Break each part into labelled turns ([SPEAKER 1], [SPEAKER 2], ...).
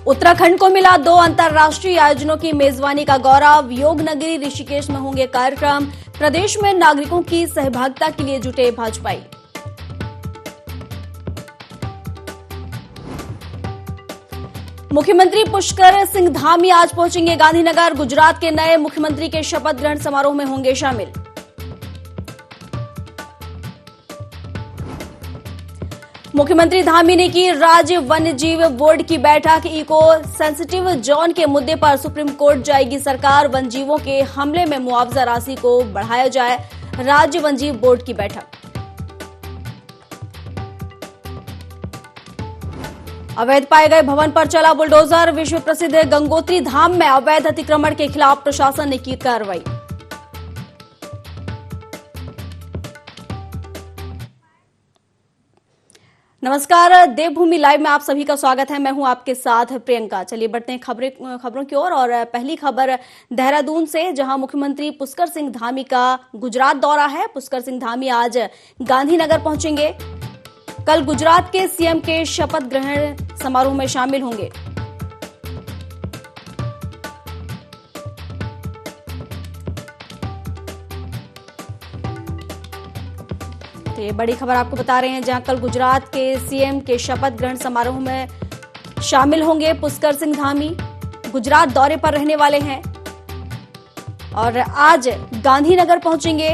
[SPEAKER 1] उत्तराखंड को मिला 2 अंतर्राष्ट्रीय आयोजनों की मेजबानी का गौरव। योग नगरी ऋषिकेश में होंगे कार्यक्रम। प्रदेश में नागरिकों की सहभागिता के लिए जुटे भाजपाई। मुख्यमंत्री पुष्कर सिंह धामी आज पहुंचेंगे गांधीनगर। गुजरात के नए मुख्यमंत्री के शपथ ग्रहण समारोह में होंगे शामिल। मुख्यमंत्री धामी ने की राज्य वन्य जीव बोर्ड की बैठक। इको सेंसिटिव जोन के मुद्दे पर सुप्रीम कोर्ट जाएगी सरकार। वन जीवों के हमले में मुआवजा राशि को बढ़ाया जाए। राज्य वन जीव बोर्ड की बैठक। अवैध पाए गए भवन पर चला बुलडोजर। विश्व प्रसिद्ध गंगोत्री धाम में अवैध अतिक्रमण के खिलाफ प्रशासन ने की कार्रवाई। नमस्कार, देवभूमि लाइव में आप सभी का स्वागत है। मैं हूं आपके साथ प्रियंका। चलिए बढ़ते हैं खबरों की ओर। और पहली खबर देहरादून से, जहां मुख्यमंत्री पुष्कर सिंह धामी का गुजरात दौरा है। पुष्कर सिंह धामी आज गांधीनगर पहुंचेंगे। कल गुजरात के सीएम के शपथ ग्रहण समारोह में शामिल होंगे। तो ये बड़ी खबर आपको बता रहे हैं, जहां कल गुजरात के सीएम के शपथ ग्रहण समारोह में शामिल होंगे पुष्कर सिंह धामी। गुजरात दौरे पर रहने वाले हैं और आज गांधीनगर पहुंचेंगे।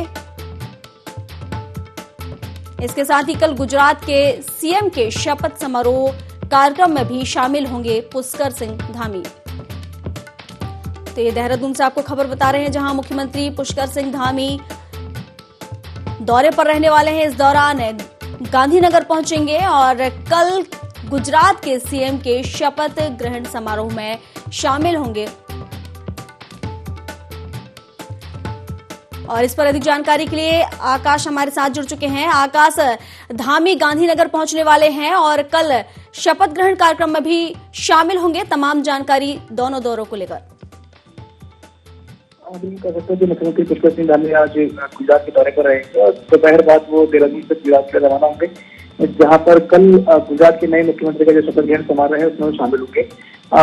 [SPEAKER 1] इसके साथ ही कल गुजरात के सीएम के शपथ समारोह कार्यक्रम में भी शामिल होंगे पुष्कर सिंह धामी। तो ये देहरादून से आपको खबर बता रहे हैं, जहां मुख्यमंत्री पुष्कर सिंह धामी दौरे पर रहने वाले हैं। इस दौरान गांधीनगर पहुंचेंगे और कल गुजरात के सीएम के शपथ ग्रहण समारोह में शामिल होंगे। और इस पर अधिक जानकारी के लिए आकाश हमारे साथ जुड़ चुके हैं। आकाश, धामी गांधीनगर पहुंचने वाले हैं और कल शपथ ग्रहण कार्यक्रम में भी शामिल होंगे। तमाम जानकारी दोनों दौरों को लेकर।
[SPEAKER 2] मुख्यमंत्री पुष्कर सिंह धामी आज गुजरात के दौरे पर रहेंगे और दोपहर बाद वो देहरादून से गुजरात के लिए रवाना होंगे, जहां पर कल गुजरात के नए मुख्यमंत्री का जो शपथ ग्रहण समारोह है उसमें शामिल होंगे।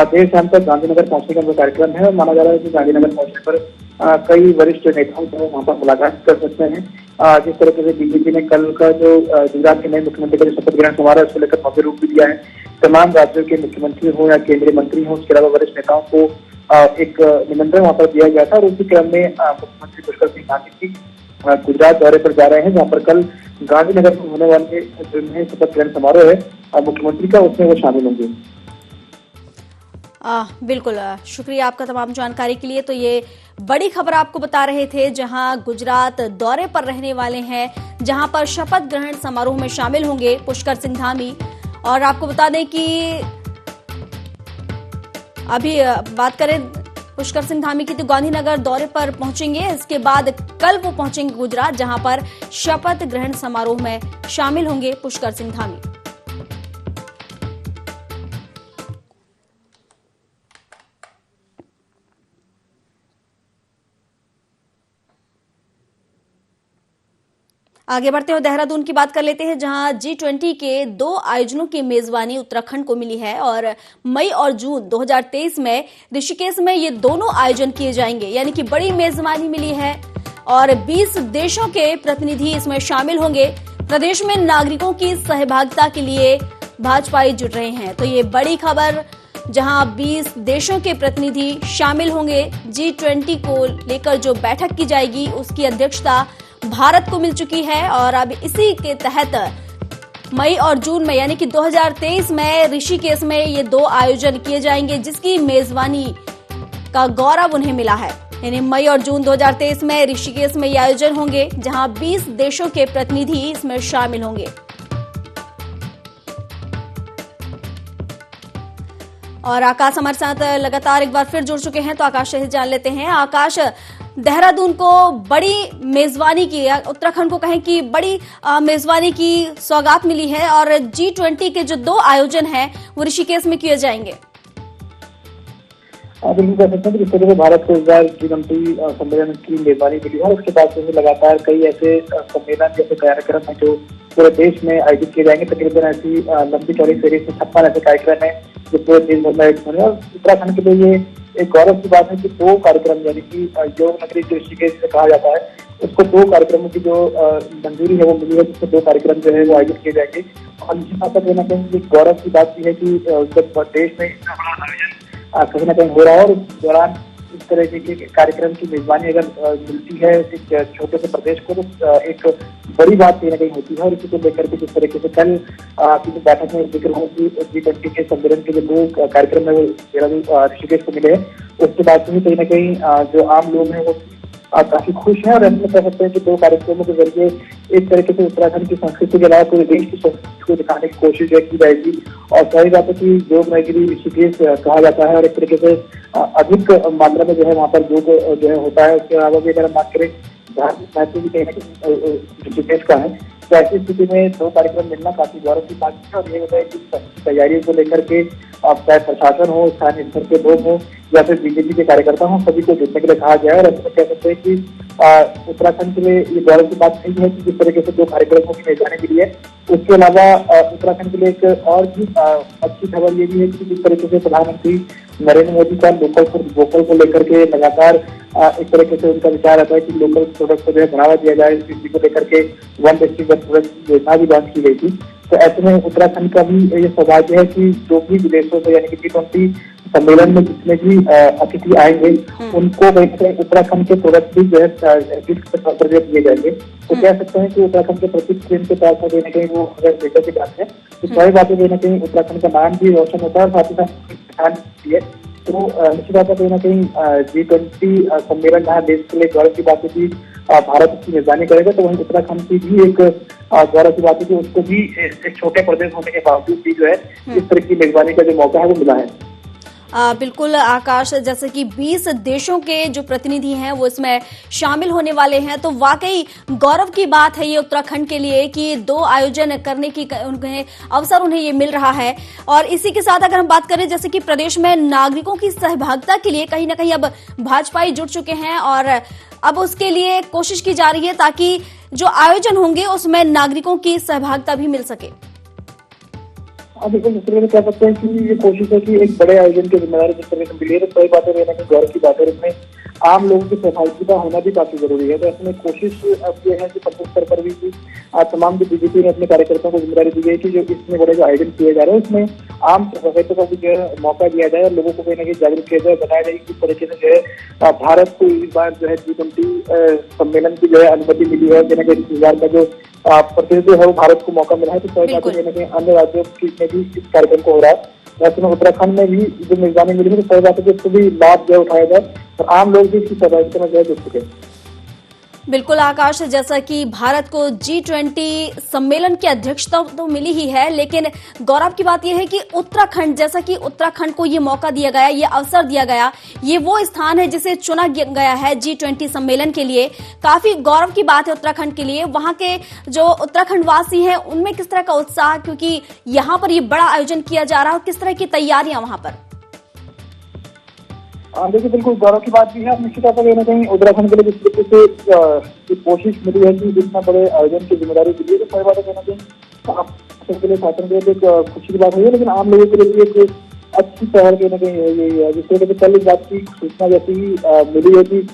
[SPEAKER 2] देर शाम तक गांधीनगर पहुंचने का कार्यक्रम है और माना जा रहा है कि गांधीनगर पहुंचने पर कई वरिष्ठ नेताओं से वहां पर मुलाकात कर सकते हैं। जिस तरीके से बीजेपी ने कल का जो गुजरात के नए मुख्यमंत्री का जो शपथ ग्रहण समारोह है उसको लेकर भव्य रूप भी दिया है। तमाम राज्यों के मुख्यमंत्री हो या केंद्रीय मंत्री हो, उसके अलावा वरिष्ठ नेताओं को एक निमंत्रण वहां पर दिया गया था। और उसी क्रम में मुख्यमंत्री पुष्कर सिंह धामी जी गुजरात दौरे पर जा रहे हैं, जहां पर कल गांधीनगर में होने वाले जो शपथ ग्रहण समारोह है मुख्यमंत्री का, उसमें वो शामिल होंगे।
[SPEAKER 1] बिल्कुल, शुक्रिया आपका तमाम जानकारी के लिए। तो ये बड़ी खबर आपको बता रहे थे, जहां गुजरात दौरे पर रहने वाले हैं, जहां पर शपथ ग्रहण समारोह में शामिल होंगे पुष्कर सिंह धामी। और आपको बता दें कि अभी बात करें पुष्कर सिंह धामी की, तो गांधीनगर दौरे पर पहुंचेंगे। इसके बाद कल वो पहुंचेंगे गुजरात, जहां पर शपथ ग्रहण समारोह में शामिल होंगे पुष्कर सिंह धामी। आगे बढ़ते हुए देहरादून की बात कर लेते हैं, जहां G20 के 2 आयोजनों की मेजबानी उत्तराखंड को मिली है। और मई और जून 2023 में ऋषिकेश में ये दोनों आयोजन किए जाएंगे, यानी कि बड़ी मेजबानी मिली है। और 20 देशों के प्रतिनिधि इसमें शामिल होंगे। प्रदेश में नागरिकों की सहभागिता के लिए भाजपाई जुट रहे हैं। तो ये बड़ी खबर, जहां 20 देशों के प्रतिनिधि शामिल होंगे। G20 को लेकर जो बैठक की जाएगी उसकी अध्यक्षता भारत को मिल चुकी है। और अब इसी के तहत मई और जून में, यानी कि 2023 में ऋषिकेश में ये 2 आयोजन किए जाएंगे, जिसकी मेजबानी का गौरव उन्हें मिला है। यानी मई और जून 2023 में ऋषिकेश में ये आयोजन होंगे, जहां 20 देशों के प्रतिनिधि इसमें शामिल होंगे। और आकाश हमारे साथ लगातार एक बार फिर जुड़ चुके हैं, तो आकाश से जान लेते हैं। आकाश, देहरादून को बड़ी मेजबानी की, उत्तराखंड को कहें कि बड़ी मेजबानी की सौगात मिली है और G20 के जो 2 आयोजन हैं वो ऋषिकेश में किए जाएंगे।
[SPEAKER 2] बिल्कुल कह सकते हैं कि जिस तरह से भारत को इस बार G20 सम्मेलन की मेजबानी मिली है, उसके बाद से लगातार कई ऐसे सम्मेलन जैसे कार्यक्रम है जो पूरे देश में आयोजित किए जाएंगे। तकरीबन ऐसी लंबी चौड़ी फेरी से 56 ऐसे कार्यक्रम है जो पूरे देश भर में आयोजित होने, और उत्तराखंड के लिए ये एक गौरव की बात है कि 2 कार्यक्रम, यानी कि योग नगरी जो ऋषिकेश से कहा जाता है, उसको 2 कार्यक्रमों की जो मंजूरी है वो मिली है, जिसमें 2 कार्यक्रम जो है वो आयोजित किए जाएंगे। और इसी बात पर कहीं ना कहीं गौरव की बात भी है कि जब देश में इतना बड़ा आयोजन कहीं ना कहीं हो रहा है, और इस दौरान इस तरह के कार्यक्रम की मेजबानी अगर मिलती है एक छोटे से प्रदेश को, तो एक बड़ी बात कहीं ना कहीं होती है। और इसी को लेकर के जिस तरीके से कल की जो बैठक में जिक्र हो कि G20 के सम्मेलन के जो 2 कार्यक्रम है वो देहरादून ऋषिकेश को मिले हैं, उसके बाद से ही कहीं ना कहीं जो आम लोग हैं वो काफी खुश हैं। और ऐसे कह सकते हैं कि 2 कार्यक्रमों के जरिए एक तरीके से उत्तराखंड की संस्कृति के अलावा पूरे देश की संस्कृति को दिखाने की कोशिश की जाएगी। और सही बात है कि योग नगरी ऋषिकेश कहा जाता है, और एक तरीके से अधिक मात्रा में जो है वहाँ पर योग जो है होता है। उसके अलावा भी अगर हम बात करें धार्मिक महत्व भी कहीं ना कहीं ऋषिकेश का है, तो ऐसी स्थिति में 2 कार्यक्रम मिलना काफी गौरव की बात है। और ये होता है कि तैयारियों को लेकर के चाहे प्रशासन हो, स्थानीय स्तर के लोग हो, या फिर बीजेपी के कार्यकर्ता हो, सभी को जुटने के लिए कहा गया है। और ऐसे कह सकते हैं कि उत्तराखंड के लिए ये गौरव की बात नहीं है कि जिस तरीके से 2 कार्यक्रमों की मेजबानी मिली है। उसके अलावा उत्तराखंड के लिए एक और भी अच्छी खबर ये भी है कि जिस तरीके से प्रधानमंत्री नरेंद्र मोदी का लोकल फॉर वोकल को लेकर के लगातार एक तरीके से उनका विचार आता है कि लोकल प्रोडक्ट को जो है बढ़ावा दिया जाए, इसी को लेकर के वन डिस्ट्रिक्ट वन प्रोडक्ट योजना भी लॉन्च की गई थी। तो ऐसे में उत्तराखंड का भी ये सौभाग्य है कि जो भी विदेशों से, यानी कि G20 सम्मेलन में जितने भी अतिथि आएंगे, उनको उत्तराखंड के प्रोडक्ट भी जो है गिफ्ट के तौर पर दिए जाएंगे। तो कह सकते हैं कि उत्तराखंड के प्रति प्रेम के साथ कहीं ना कहीं वो अगर बेटर की बात है, तो सही बात है कहीं ना कहीं उत्तराखंड का नाम भी रोशन होता है, और साथ ही साथ भी है। तो निश्चित बात है कहीं ना कहीं G20 सम्मेलन जहाँ देश के लिए गौरव की बात है कि भारत उसकी मेजबानी करेगा, तो वहीं उत्तराखंड की भी एक गौरव की बात है कि उसको भी एक छोटे प्रदेश होने के बावजूद भी जो है इस तरह की मेजबानी का जो मौका है वो मिला है।
[SPEAKER 1] बिल्कुल आकाश, जैसे कि 20 देशों के जो प्रतिनिधि हैं वो इसमें शामिल होने वाले हैं, तो वाकई गौरव की बात है ये उत्तराखंड के लिए कि 2 आयोजन करने की उन्हें अवसर उन्हें ये मिल रहा है। और इसी के साथ अगर हम बात करें जैसे कि प्रदेश में नागरिकों की सहभागिता के लिए कहीं ना कहीं अब भाजपाई जुट चुके हैं, और अब उसके लिए कोशिश की जा रही है ताकि जो आयोजन होंगे उसमें नागरिकों की सहभागिता भी मिल सके।
[SPEAKER 2] बिल्कुल, इस तरह से कह सकते हैं कि ये कोशिश है कि एक बड़े आयोजन की जिम्मेदारी जिस तरह से मिली है, तो सही बात है रहना की गौरव की बात है। इसमें आम लोगों की सहभागिता होना भी काफी जरूरी है। तो ऐसे में कोशिश अब ये है कि प्रदेश स्तर पर भी तमाम जो बीजेपी ने अपने कार्यकर्ताओं को जिम्मेदारी दी गई कि जो इतने बड़े जो आयोजन किए जा रहे हैं उसमें आम सहभागिता को भी जो है मौका दिया जाए, और लोगों को कहीं ना कहीं जागरूक किया जाए, बताया जाए किस तरीके से जो है भारत को इस बार जो है G20 सम्मेलन की जो है अनुमति मिली है, कहीं ना कहीं इस बार का जो प्रतिनिधि है वो भारत को मौका मिला है। तो सही बात है कहीं ना कहीं अन्य राज्यों में भी इस कार्यक्रम को हो रहा है। वैसे में उत्तराखंड में भी जो मेजबानी मिली है, तो सही बात है कि उसको भी लाभ जो है उठाया जाए और आम लोग भी इसकी सहभागिता में जो है जुट सके।
[SPEAKER 1] बिल्कुल आकाश, जैसा कि भारत को G20 सम्मेलन की अध्यक्षता तो मिली ही है, लेकिन गौरव की बात यह है कि उत्तराखंड, जैसा कि उत्तराखंड को ये मौका दिया गया, ये अवसर दिया गया, ये वो स्थान है जिसे चुना गया है G20 सम्मेलन के लिए। काफी गौरव की बात है उत्तराखंड के लिए। वहां के जो उत्तराखंड वासी हैं उनमें किस तरह का उत्साह, क्योंकि यहाँ पर ये बड़ा आयोजन किया जा रहा है, और किस तरह की तैयारियां वहां पर?
[SPEAKER 2] देखिए, बिल्कुल गौरव की बात भी है। निश्चित तौर पर कहीं ना कहीं उत्तराखंड के लिए जिस तरीके से कोशिश मिली है कि इतना बड़े आयोजन की जिम्मेदारी दी है, तो सही बात है कहीं ना कहीं के लिए शासन के लिए एक खुशी की बात हुई है, लेकिन आम लोगों के लिए भी एक अच्छी पहल कहीं ना कहीं यही है। जिस तरीके से कल इस बात की सूचना जैसी ही मिली है कि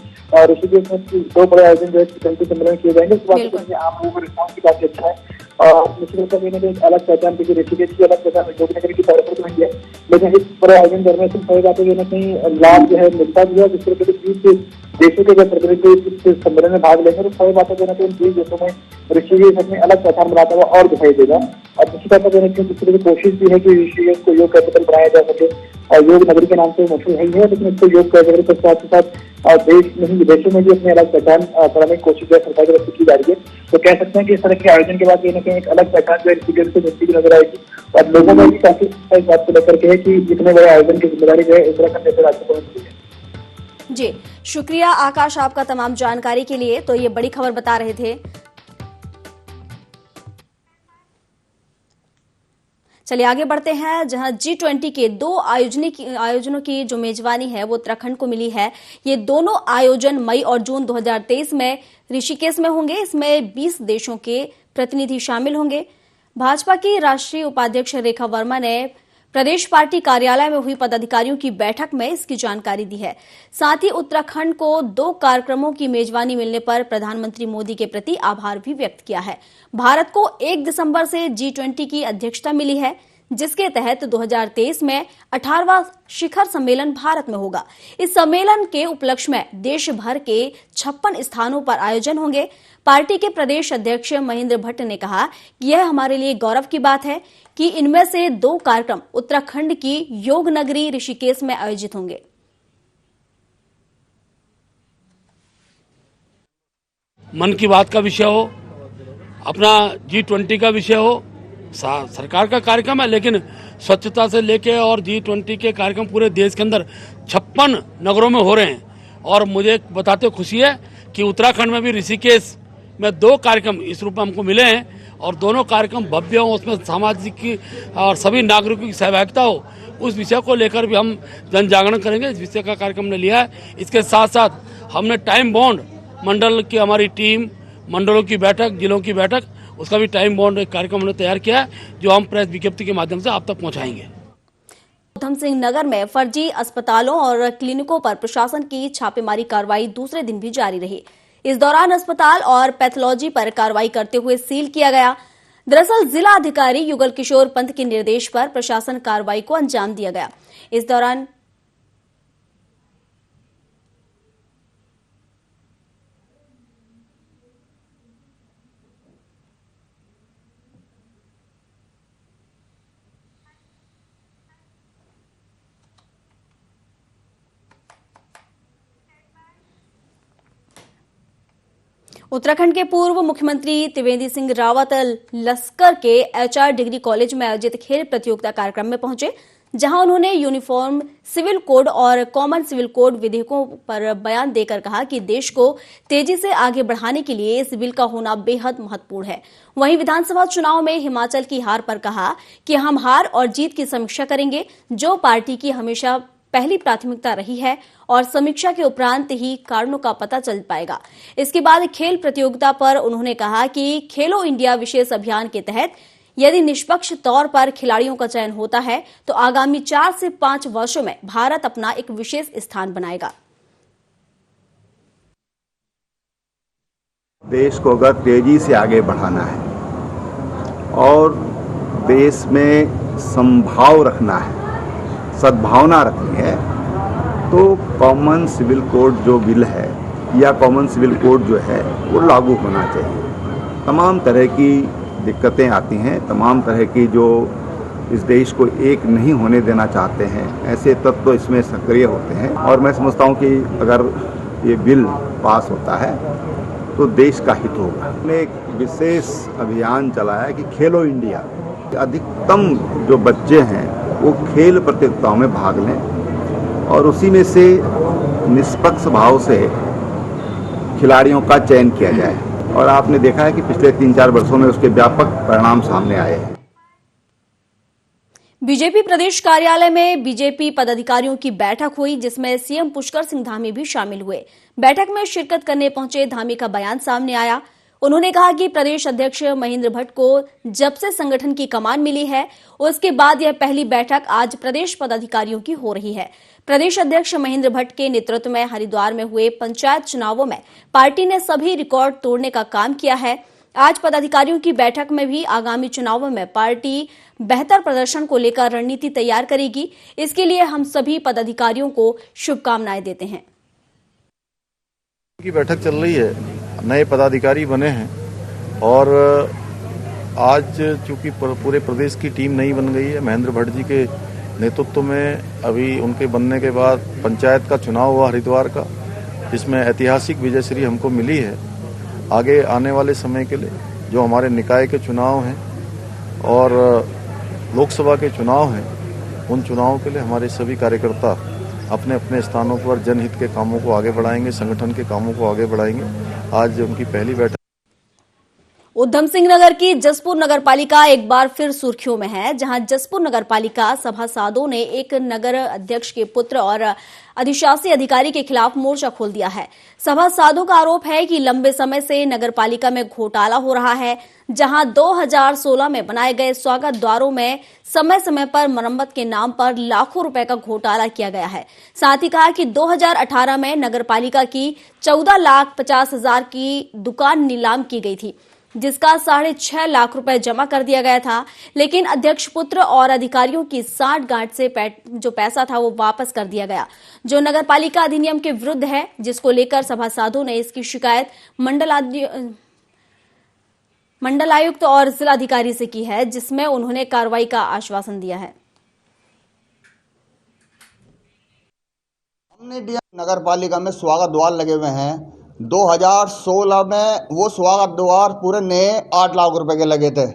[SPEAKER 2] ऋषिकेश में 2 बड़े आयोजन जो है G20 सम्मेलन किए जाएंगे, इस बात से आम लोगों को रिस्पॉन्स की काफी अच्छा है। निश्चित रूप से कहीं ना कहीं अलग पहचान, क्योंकि ऋषिकेश की अलग पहचान योग नगरी की तौर पर नहीं है, लेकिन इस बड़े आयोजन करने से सही बात है कहीं ना कहीं लाभ जो है मिलता भी है। जिस तरीके से 20 देशों के अगर प्रतिनिधि इस सम्मेलन में भाग लेंगे, तो सही बात है कहीं ना कहीं 20 देशों में ऋषिकेश अपनी अलग पहचान बनाता हुआ और दिखाई देगा। और निश्चित तौर पर कहीं ना कहीं जिस तरह की कोशिश भी है कि ऋषिकेश को योग कैपिटल बनाया जा सके, और योग नगरी के नाम से मशहूर है, लेकिन इसको योग कैपिटल के साथ ही साथ देश नहीं विदेशों में भी अपनी अलग पहचान बनाने की कोशिश जो सरकार की तरफ से की जा रही है। तो कह सकते हैं कि इस तरह के आयोजन के बाद कहीं ना कहीं एक अलग पहचान जो है ऋषिकेश से मिलती हुई नजर आएगी, और लोगों में भी काफी इस बात को लेकर के है कि इतने बड़े आयोजन की जिम्मेदारी जो है उत्तराखंड जैसे राज्य को मिलती है।
[SPEAKER 1] जी शुक्रिया आकाश आपका तमाम जानकारी के लिए। तो ये बड़ी खबर बता रहे थे। चलिए आगे बढ़ते हैं, जहां G20 के 2 आयोजनों की जो मेजबानी है वो उत्तराखंड को मिली है। ये दोनों आयोजन मई और जून 2023 में ऋषिकेश में होंगे। इसमें 20 देशों के प्रतिनिधि शामिल होंगे। भाजपा की राष्ट्रीय उपाध्यक्ष रेखा वर्मा ने प्रदेश पार्टी कार्यालय में हुई पदाधिकारियों की बैठक में इसकी जानकारी दी है। साथ ही उत्तराखंड को 2 कार्यक्रमों की मेजबानी मिलने पर प्रधानमंत्री मोदी के प्रति आभार भी व्यक्त किया है। भारत को 1 दिसंबर से G20 की अध्यक्षता मिली है, जिसके तहत 2023 में 18वां शिखर सम्मेलन भारत में होगा। इस सम्मेलन के उपलक्ष्य में देश भर के 56 स्थानों पर आयोजन होंगे। पार्टी के प्रदेश अध्यक्ष महेंद्र भट्ट ने कहा कि यह हमारे लिए गौरव की बात है कि इनमें से 2 कार्यक्रम उत्तराखंड की योग नगरी ऋषिकेश में आयोजित होंगे।
[SPEAKER 3] मन की बात का विषय हो, अपना G20 का विषय हो, सरकार का कार्यक्रम है, लेकिन स्वच्छता से लेके और G20 के कार्यक्रम पूरे देश के अंदर 56 नगरों में हो रहे हैं। और मुझे बताते खुशी है कि उत्तराखंड में भी ऋषिकेश में 2 कार्यक्रम इस रूप में हमको मिले हैं और दोनों कार्यक्रम भव्य हो, उसमें सामाजिक और सभी नागरिकों की सहभागिता हो, उस विषय को लेकर भी हम जन जागरण करेंगे। इस विषय का कार्यक्रम ने लिया है। इसके साथ साथ हमने टाइम बाउंड मंडल की हमारी टीम, मंडलों की बैठक, जिलों की बैठक, उसका भी टाइम बाउंड एक कार्यक्रम हमने तैयार किया है, जो हम प्रेस विज्ञप्ति के माध्यम से आप तक पहुंचाएंगे।
[SPEAKER 1] उधम सिंह नगर में फर्जी अस्पतालों और क्लिनिकों पर प्रशासन की छापेमारी कार्रवाई दूसरे दिन भी जारी रही। इस दौरान अस्पताल और पैथोलॉजी पर कार्रवाई करते हुए सील किया गया। दरअसल जिला अधिकारी युगल किशोर पंत के निर्देश पर प्रशासन कार्रवाई को अंजाम दिया गया। इस दौरान उत्तराखंड के पूर्व मुख्यमंत्री त्रिवेंद्र सिंह रावत लश्कर के HR डिग्री कॉलेज में आयोजित खेल प्रतियोगिता कार्यक्रम में पहुंचे, जहां उन्होंने यूनिफॉर्म सिविल कोड और कॉमन सिविल कोड विधेयकों पर बयान देकर कहा कि देश को तेजी से आगे बढ़ाने के लिए इस बिल का होना बेहद महत्वपूर्ण है। वहीं विधानसभा चुनाव में हिमाचल की हार पर कहा कि हम हार और जीत की समीक्षा करेंगे, जो पार्टी की हमेशा पहली प्राथमिकता रही है और समीक्षा के उपरांत ही कारणों का पता चल पाएगा। इसके बाद खेल प्रतियोगिता पर उन्होंने कहा कि खेलो इंडिया विशेष अभियान के तहत यदि निष्पक्ष तौर पर खिलाड़ियों का चयन होता है तो आगामी 4 से 5 वर्षों में भारत अपना एक विशेष स्थान बनाएगा।
[SPEAKER 4] देश को अगर तेजी से आगे बढ़ाना है और देश में संभाव रखना है, सद्भावना रखनी है, तो कॉमन सिविल कोड जो बिल है या कॉमन सिविल कोड जो है वो लागू होना चाहिए। तमाम तरह की दिक्कतें आती हैं, तमाम तरह की जो इस देश को एक नहीं होने देना चाहते हैं, ऐसे तत्व तो इसमें सक्रिय होते हैं। और मैं समझता हूँ कि अगर ये बिल पास होता है तो देश का हित होगा। हमने एक विशेष अभियान चलाया कि खेलो इंडिया, अधिकतम जो बच्चे हैं वो खेल प्रतियोगिताओं में भाग लें और उसी में से निष्पक्ष भाव से खिलाड़ियों का चयन किया जाए। और आपने देखा है कि पिछले 3-4 वर्षों में उसके व्यापक परिणाम सामने आए हैं।
[SPEAKER 1] बीजेपी प्रदेश कार्यालय में बीजेपी पदाधिकारियों की बैठक हुई, जिसमें सीएम पुष्कर सिंह धामी भी शामिल हुए। बैठक में शिरकत करने पहुंचे धामी का बयान सामने आया। उन्होंने कहा कि प्रदेश अध्यक्ष महेंद्र भट्ट को जब से संगठन की कमान मिली है, उसके बाद यह पहली बैठक आज प्रदेश पदाधिकारियों की हो रही है। प्रदेश अध्यक्ष महेंद्र भट्ट के नेतृत्व में हरिद्वार में हुए पंचायत चुनावों में पार्टी ने सभी रिकॉर्ड तोड़ने का काम किया है। आज पदाधिकारियों की बैठक में भी आगामी चुनावों में पार्टी बेहतर प्रदर्शन को लेकर रणनीति तैयार करेगी। इसके लिए हम सभी पदाधिकारियों को शुभकामनाएं देते हैं।
[SPEAKER 5] की बैठक चल रही है, नए पदाधिकारी बने हैं और आज चूंकि पूरे प्रदेश की टीम नई बन गई है, महेंद्र भट्ट जी के नेतृत्व में अभी उनके बनने के बाद पंचायत का चुनाव हुआ हरिद्वार का, जिसमें ऐतिहासिक विजयश्री हमको मिली है। आगे आने वाले समय के लिए जो हमारे निकाय के चुनाव हैं और लोकसभा के चुनाव हैं, उन चुनावों के लिए हमारे सभी कार्यकर्ता अपने अपने स्थानों पर जनहित के कामों को आगे बढ़ाएंगे, संगठन के कामों को आगे बढ़ाएंगे। आज उनकी पहली बैठक।
[SPEAKER 1] उधम सिंह नगर की जसपुर नगरपालिका एक बार फिर सुर्खियों में है, जहां जसपुर नगरपालिका सभासदों ने एक नगर अध्यक्ष के पुत्र और अधिशासी अधिकारी के खिलाफ मोर्चा खोल दिया है। सभासदों का आरोप है कि लंबे समय से नगरपालिका में घोटाला हो रहा है, जहां 2016 में बनाए गए स्वागत द्वारों में समय समय पर मरम्मत के नाम पर लाखों रुपए का घोटाला किया गया है। साथ ही कहा कि 2018 में नगरपालिका की 14,50,000 की दुकान नीलाम की गई थी, जिसका 6.5 लाख रुपए जमा कर दिया गया था, लेकिन अध्यक्ष पुत्र और अधिकारियों की साठगांठ से जो पैसा था वो वापस कर दिया गया, जो नगरपालिका अधिनियम के विरुद्ध है, जिसको लेकर सभासदों ने इसकी शिकायत मंडलायुक्त और जिलाधिकारी से की है, जिसमें उन्होंने कार्रवाई का आश्वासन दिया है।
[SPEAKER 6] हमने नगर पालिका में स्वागत द्वार लगे हुए हैं। 2016 में वो स्वागत द्वार पूरे नए 8 लाख रुपए के लगे थे।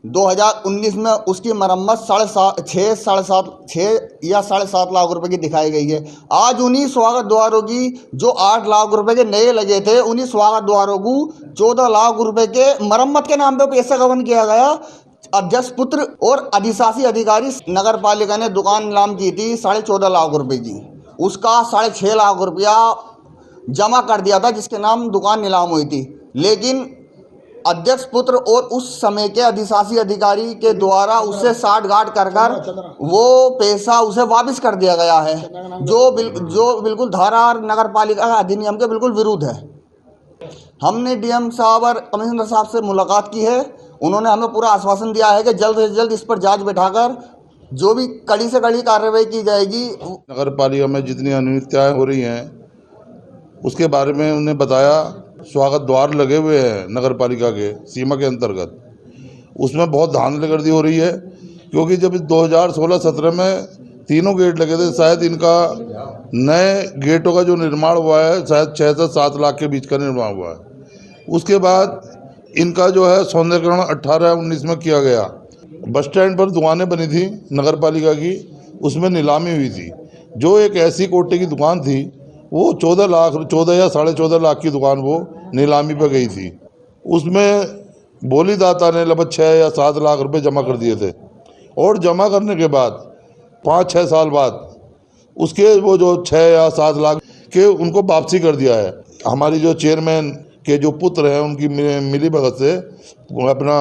[SPEAKER 6] 2019 में उसकी मरम्मत 6.5 लाख रुपए की दिखाई गई है। आज उन्हीं स्वागत द्वारों की जो 8 लाख रुपए के नए लगे थे, उन्हीं स्वागत द्वारों को 14 लाख रुपए के मरम्मत के नाम पे पैसा गबन किया गया। अध्यक्ष पुत्र और अधिशासी अधिकारी नगर पालिका ने दुकान नीलाम की थी 14.5 लाख रुपए की, उसका 6.5 लाख रुपया जमा कर दिया था, जिसके नाम दुकान नीलाम हुई थी। लेकिन अध्यक्ष पुत्र और उस समय के अधिशासी अधिकारी के द्वारा उससे साठगांठ कर वो पैसा उसे वापस कर दिया गया है, जो बिल्कुल धारा नगर पालिका अधिनियम के बिल्कुल विरुद्ध है। हमने डीएम साहब और कमिश्नर साहब से मुलाकात की है। उन्होंने हमें पूरा आश्वासन दिया है कि जल्द से जल्द इस पर जांच बैठाकर जो भी कड़ी से कड़ी कार्रवाई की जाएगी।
[SPEAKER 5] नगर पालिका में जितनी अनियमितताएं हो रही हैं उसके बारे में उन्हें बताया। स्वागत द्वार लगे हुए हैं नगर पालिका के सीमा के अंतर्गत, उसमें बहुत धांधलीगर्दी हो रही है, क्योंकि जब 2016-17 में तीनों गेट लगे थे, शायद इनका नए गेटों का जो निर्माण हुआ है शायद 6 से 7 लाख के बीच का निर्माण हुआ है। उसके बाद इनका जो है सौंदर्यकरण 18-19 में किया गया। बस स्टैंड पर दुकानें बनी थी नगर पालिका की, उसमें नीलामी हुई थी। जो एक ऐसी कोटे की दुकान थी वो 14 या 14.5 लाख की दुकान वो नीलामी पर गई थी। उसमें बोलीदाता ने लगभग 6 या 7 लाख रुपए जमा कर दिए थे, और जमा करने के बाद 5-6 साल बाद उसके वो जो 6 या 7 लाख के उनको वापसी कर दिया है। हमारी जो चेयरमैन के जो पुत्र हैं उनकी मिली भगत से अपना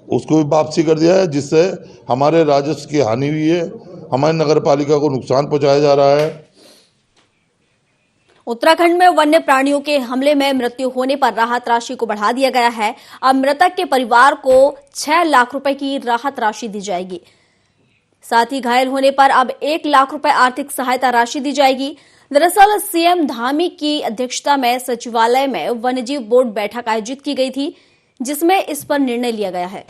[SPEAKER 5] उसको भी वापसी कर दिया है, जिससे हमारे राजस्व की हानि हुई है, हमारे नगर पालिका को नुकसान पहुंचाया जा रहा है।
[SPEAKER 1] उत्तराखंड में वन्य प्राणियों के हमले में मृत्यु होने पर राहत राशि को बढ़ा दिया गया है। अब मृतक के परिवार को 6 लाख रुपए की राहत राशि दी जाएगी। साथ ही घायल होने पर अब 1 लाख रुपए आर्थिक सहायता राशि दी जाएगी। दरअसल सीएम धामी की अध्यक्षता में सचिवालय में वन्यजीव बोर्ड बैठक आयोजित की गई थी, जिसमें इस पर निर्णय लिया गया है।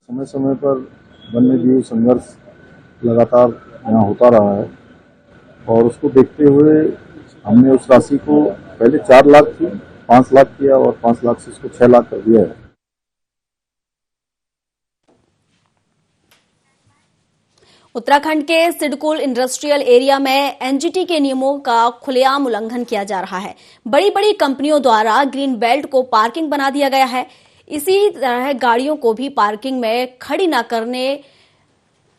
[SPEAKER 7] समय समय पर वन्य जीव संघर्ष लगातार यहाँ होता रहा है, और उसको देखते हुए हमने उस राशि को पहले 4 लाख थी 5 लाख किया, और 5 लाख से इसको 6 लाख कर दिया है।
[SPEAKER 1] उत्तराखंड के सिडकुल इंडस्ट्रियल एरिया में एनजीटी के नियमों का खुलेआम उल्लंघन किया जा रहा है। बड़ी बड़ी कंपनियों द्वारा ग्रीन बेल्ट को पार्किंग बना दिया गया है। इसी तरह गाड़ियों को भी पार्किंग में खड़ी न करने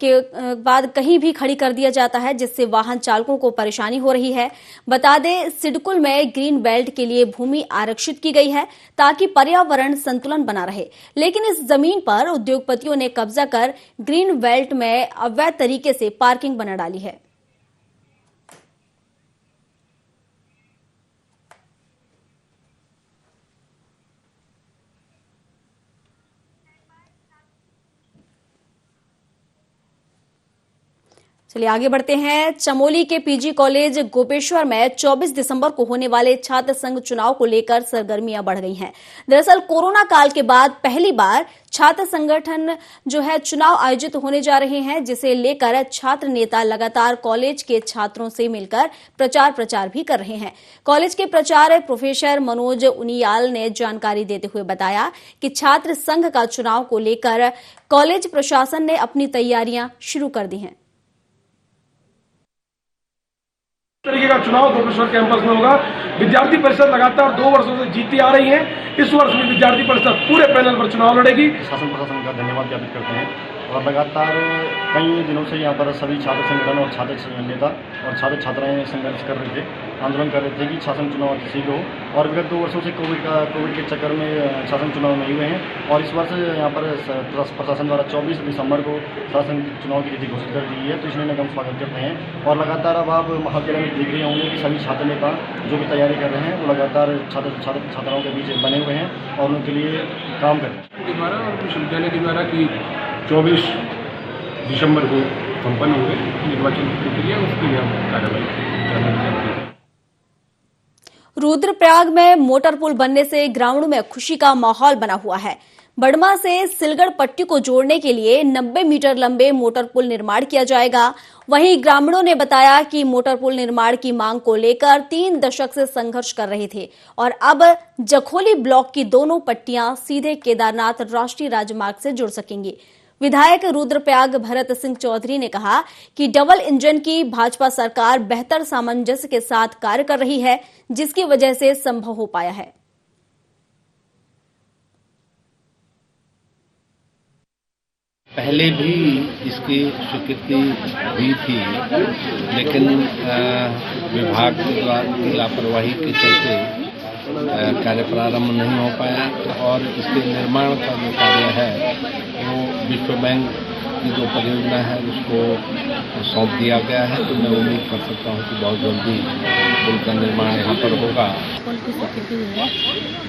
[SPEAKER 1] के बाद कहीं भी खड़ी कर दिया जाता है, जिससे वाहन चालकों को परेशानी हो रही है। बता दें, सिडकुल में ग्रीन बेल्ट के लिए भूमि आरक्षित की गई है ताकि पर्यावरण संतुलन बना रहे, लेकिन इस जमीन पर उद्योगपतियों ने कब्जा कर ग्रीन बेल्ट में अवैध तरीके से पार्किंग बना डाली है। चलिए आगे बढ़ते हैं। चमोली के पीजी कॉलेज गोपेश्वर में 24 दिसंबर को होने वाले छात्र संघ चुनाव को लेकर सरगर्मियां बढ़ गई हैं। दरअसल कोरोना काल के बाद पहली बार छात्र संगठन जो है चुनाव आयोजित होने जा रहे हैं, जिसे लेकर छात्र नेता लगातार कॉलेज के छात्रों से मिलकर प्रचार भी कर रहे हैं। कॉलेज के प्राचार्य प्रोफेसर मनोज उनियाल ने जानकारी देते हुए बताया कि छात्र संघ का चुनाव को लेकर कॉलेज प्रशासन ने अपनी तैयारियां शुरू कर दी हैं।
[SPEAKER 8] तरीके का चुनाव गोपेश्वर कैंपस में होगा। विद्यार्थी परिषद लगातार 2 वर्षों से जीती आ रही है। इस वर्ष भी विद्यार्थी परिषद पूरे पैनल पर चुनाव लड़ेगी।
[SPEAKER 9] शासन प्रशासन का धन्यवाद ज्ञापित करते हैं और लगातार कई दिनों से यहाँ पर सभी छात्र संगठन और छात्र नेता और छात्र छात्राएं संघर्ष कर रहे थे, आंदोलन कर रहे थे कि शासन चुनाव शीघ्र हो। और विगत 2 वर्षों से कोविड के चक्कर में शासन चुनाव नहीं हुए हैं और इस वर्ष यहाँ पर प्रशासन द्वारा 24 दिसंबर को शासन चुनाव की तिथि घोषित कर दी है, तो इसमें हम स्वागत करते हैं। और लगातार अब आप महाविद्यालय में देख रहे होंगे कि सभी छात्र नेता जो भी तैयारी कर रहे हैं वो लगातार छात्राओं के बीच बने हुए हैं और उनके लिए काम कर रहे हैं।
[SPEAKER 10] के द्वारा और विश्वविद्यालय के द्वारा कि 24 दिसंबर को संपन्न हुए निर्वाचन की प्रक्रिया, उसके लिए हम कार्रवाई।
[SPEAKER 1] रुद्रप्रयाग में मोटर पुल बनने से ग्रामीणों में खुशी का माहौल बना हुआ है। बड़मा से सिलगढ़ पट्टी को जोड़ने के लिए 90 मीटर लंबे मोटर पुल निर्माण किया जाएगा। वहीं ग्रामीणों ने बताया कि मोटर पुल निर्माण की मांग को लेकर 3 दशक से संघर्ष कर रहे थे और अब जखोली ब्लॉक की दोनों पट्टियां सीधे केदारनाथ राष्ट्रीय राजमार्ग से जुड़ सकेंगी। विधायक रुद्रप्रयाग भरत सिंह चौधरी ने कहा कि डबल इंजन की भाजपा सरकार बेहतर सामंजस्य के साथ कार्य कर रही है, जिसकी वजह से संभव हो पाया है।
[SPEAKER 11] पहले भी इसकी स्वीकृति हुई थी, लेकिन विभाग की लापरवाही के चलते कार्य प्रारंभ नहीं हो पाया और इसके निर्माण का जो कार्य है वो विश्व बैंक की जो परियोजना है उसको सौंप दिया गया है। तो मैं उम्मीद कर सकता हूँ कि बहुत जल्दी पुल का निर्माण यहाँ पर होगा।
[SPEAKER 12] पुल की स्वीकृति हुई है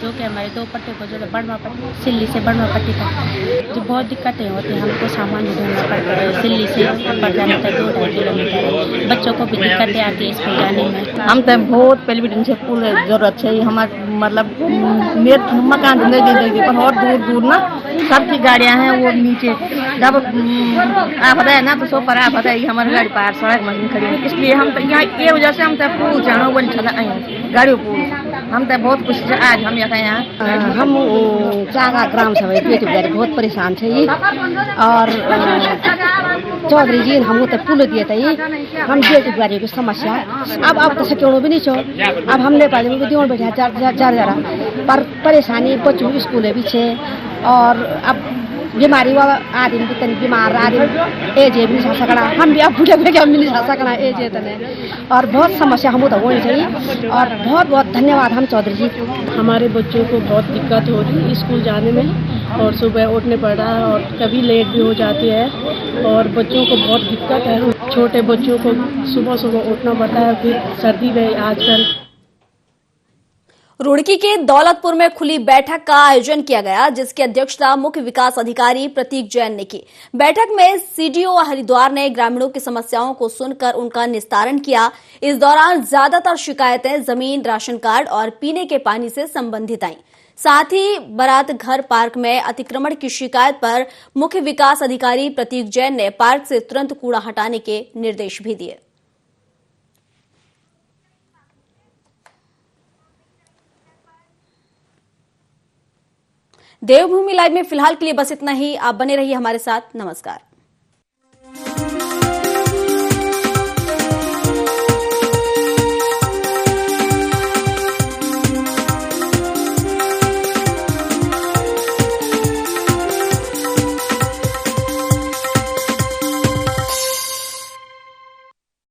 [SPEAKER 12] जो कि हमारे 2 पट्टी को जो बड़मा पट्टी सिल्ली से बड़मा पट्टी तक जो बहुत दिक्कतें होती हैं, हमको सामान ढूंढना पड़ता है। सिल्ली से ऊपर जाने तक 2-2.5 किलोमीटर, बच्चों को भी दिक्कतें आती है स्कूल जाने में।
[SPEAKER 13] हम तो बहुत पहले दिन से पुल जरूरत है हमारे, मतलब मेरे मकान जिंदगी पर और दूर ना सबकी गाड़ियां हैं वो नीचे जब आप है ना तो सो पर आप है हमारी गाड़ी पार सड़क में खड़ी है, इसलिए हम तो यहाँ ये वजह से हम तो पुल जाना बोल चला गाड़ी पुल हम तो बहुत खुश से आज हम यहाँ हम चागा ग्राम सभा बहुत परेशान थे और चौधरी जी हम तो पुल दिए थे हम बेटी गाड़ी की समस्या अब तो सकेणो भी नहीं छो। अब हम नेपाली में दियों बैठा जरा पर परेशानी बच्चों स्कूल भी छे और अब बीमारी वाला आदमी भी तनी बीमार आदमी एज भी नहीं सकना, हम भी अब बूढ़े पे हम भी नहीं सकना एज तने और बहुत समस्या हम तो होनी चाहिए। और बहुत बहुत धन्यवाद हम चौधरी जी।
[SPEAKER 14] हमारे बच्चों को बहुत दिक्कत हो रही है स्कूल जाने में और सुबह उठने पड़ रहा है और कभी लेट भी हो जाती है और बच्चों को बहुत दिक्कत है। छोटे बच्चों को सुबह उठना पड़ता है, फिर सर्दी में आजकल।
[SPEAKER 1] रुड़की के दौलतपुर में खुली बैठक का आयोजन किया गया, जिसकी अध्यक्षता मुख्य विकास अधिकारी प्रतीक जैन ने की। बैठक में सीडीओ हरिद्वार ने ग्रामीणों की समस्याओं को सुनकर उनका निस्तारण किया। इस दौरान ज्यादातर शिकायतें जमीन, राशन कार्ड और पीने के पानी से संबंधित आईं। साथ ही बारात घर पार्क में अतिक्रमण की शिकायत पर मुख्य विकास अधिकारी प्रतीक जैन ने पार्क से तुरंत कूड़ा हटाने के निर्देश भी दिए। देवभूमि लाइव में फिलहाल के लिए बस इतना ही। आप बने रहिए हमारे साथ। नमस्कार।